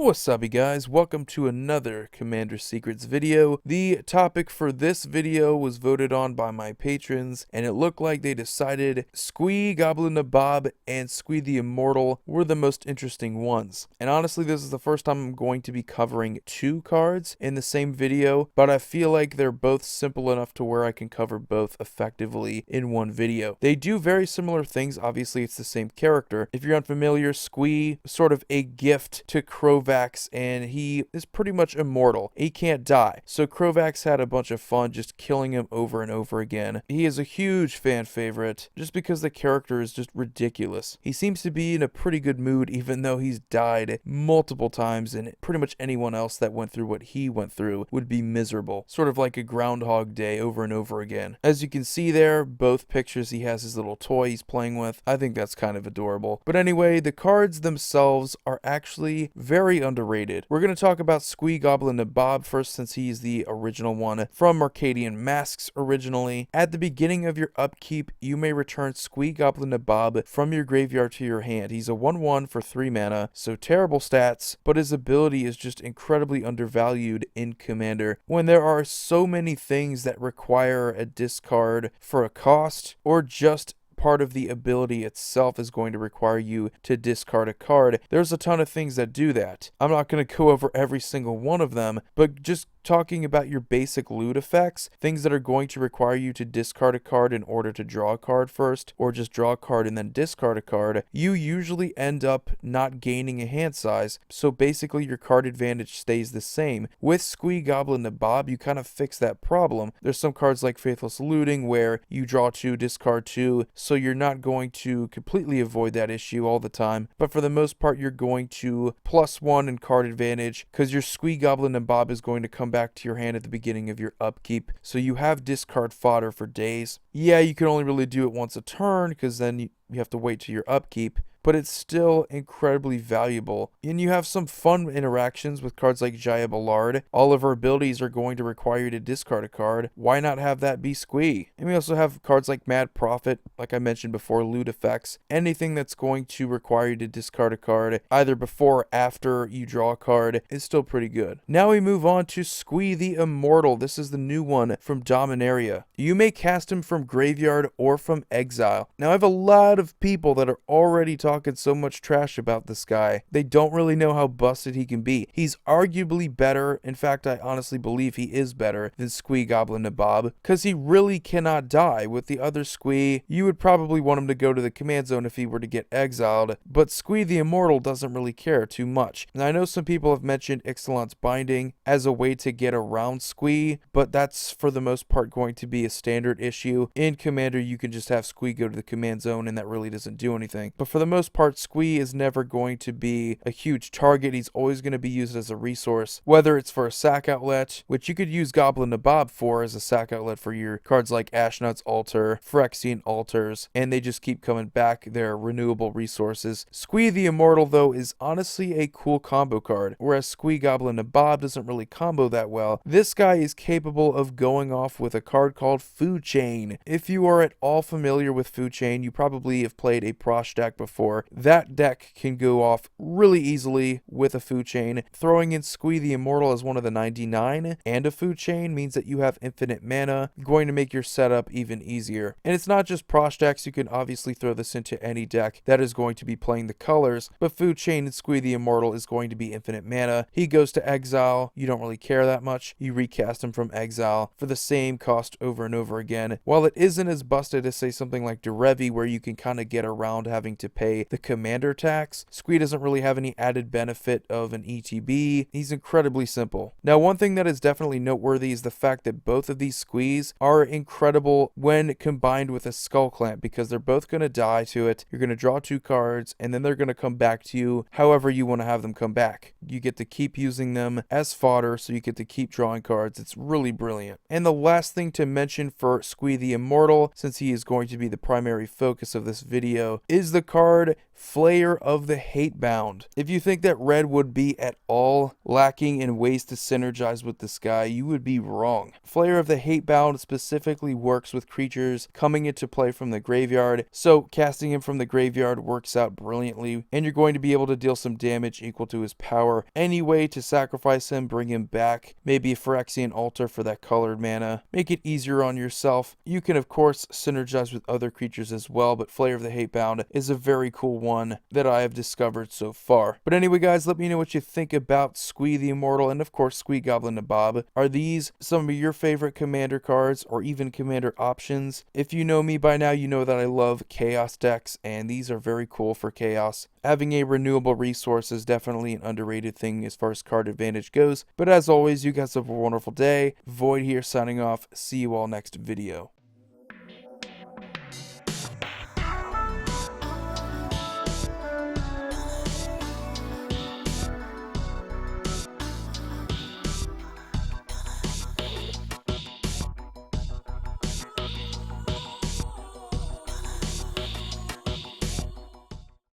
What's up, you guys? Welcome to another Commander Secrets video. The topic for this video was voted on by my patrons, and it looked like they decided Squee, Goblin Nabob, and Squee the Immortal were the most interesting ones. And honestly, this is the first time I'm going to be covering two cards in the same video, but I feel like they're both simple enough to where I can cover both effectively in one video. They do very similar things. Obviously, it's the same character. If you're unfamiliar, Squee is sort of a gift to Kovacs, and he is pretty much immortal. He can't die. So Kovacs had a bunch of fun just killing him over and over again. He is a huge fan favorite just because the character is just ridiculous. He seems to be in a pretty good mood even though he's died multiple times, and pretty much anyone else that went through what he went through would be miserable. Sort of like a Groundhog Day over and over again. As you can see there, both pictures he has his little toy he's playing with. I think that's kind of adorable. But anyway, the cards themselves are actually very underrated. We're going to talk about Squee Goblin Nabob first, since he's the original one from Arcadian Masks originally. At the beginning of your upkeep, you may return Squee Goblin Nabob from your graveyard to your hand. He's a 1/1 for 3 mana, so terrible stats, but his ability is just incredibly undervalued in Commander when there are so many things that require a discard for a cost, or just part of the ability itself is going to require you to discard a card. There's a ton of things that do that. I'm not going to go over every single one of them, but just talking about your basic loot effects, things that are going to require you to discard a card in order to draw a card first, or just draw a card and then discard a card, you usually end up not gaining a hand size, so basically your card advantage stays the same. With Squee Goblin Nabob, you kind of fix that problem. There's some cards like Faithless Looting where you draw 2, discard 2, so you're not going to completely avoid that issue all the time, but for the most part you're going to +1 in card advantage, because your Squee Goblin Nabob is going to come back to your hand at the beginning of your upkeep, so you have discard fodder for days. Yeah, you can only really do it once a turn, because then you have to wait till your upkeep, but it's still incredibly valuable. And you have some fun interactions with cards like Jaya Ballard. All of her abilities are going to require you to discard a card. Why not have that be Squee? And we also have cards like Mad Prophet, like I mentioned before, loot effects. Anything that's going to require you to discard a card, either before or after you draw a card, is still pretty good. Now we move on to Squee the Immortal. This is the new one from Dominaria. You may cast him from graveyard or from exile. Now I have a lot of people that are already talking so much trash about this guy. They don't really know how busted he can be. He's arguably better. In fact, I honestly believe he is better than Squee Goblin Nabob, because he really cannot die. With the other Squee, you would probably want him to go to the command zone if he were to get exiled, but Squee the Immortal doesn't really care too much. Now I know some people have mentioned Ixalan's Binding as a way to get around Squee, but that's for the most part going to be a standard issue. In Commander, you can just have Squee go to the command zone and that really doesn't do anything. But for the most part, Squee is never going to be a huge target. He's always going to be used as a resource, whether it's for a sack outlet, which you could use Goblin Nabob for as a sack outlet for your cards like Ashnod's Altar, Phyrexian Altars, and they just keep coming back. They're renewable resources. Squee the Immortal, though, is honestly a cool combo card, whereas Squee Goblin Nabob doesn't really combo that well. This guy is capable of going off with a card called Food Chain. If you are at all familiar with Food Chain, you probably have played a Prosh deck before. That deck can go off really easily with a Food Chain. Throwing in Squee the Immortal as one of the 99 and a Food Chain means that you have infinite mana, going to make your setup even easier. And it's not just Prosh decks. You can obviously throw this into any deck that is going to be playing the colors, but Food Chain and Squee the Immortal is going to be infinite mana. He goes to exile. You don't really care that much. You recast him from exile for the same cost over and over again. While it isn't as busted as, say, something like Derevi, where you can kind of get around having to pay the commander tax, Squee doesn't really have any added benefit of an ETB. He's incredibly simple. Now, one thing that is definitely noteworthy is the fact that both of these Squees are incredible when combined with a Skull Clamp, because they're both going to die to it. You're going to draw 2 cards, and then they're going to come back to you however you want to have them come back. You get to keep using them as fodder, so you get to keep drawing cards. It's really brilliant. And the last thing to mention for Squee the Immortal, since he is going to be the primary focus of this video, is the card Flayer of the Hatebound. If you think that red would be at all lacking in ways to synergize with this guy, you would be wrong. Flayer of the Hatebound specifically works with creatures coming into play from the graveyard, so casting him from the graveyard works out brilliantly, and you're going to be able to deal some damage equal to his power. Any way to sacrifice him, bring him back, maybe a Phyrexian Altar for that colored mana, make it easier on yourself. You can of course synergize with other creatures as well, but Flayer of the Hatebound is a very cool one that I have discovered so far. But anyway guys, let me know what you think about Squee the Immortal and of course Squee Goblin Nabob. Are these some of your favorite commander cards or even commander options? If you know me by now, you know that I love chaos decks, and these are very cool for chaos. Having a renewable resource is definitely an underrated thing as far as card advantage goes. But as always, you guys have a wonderful day. Void here signing off. See you all next video.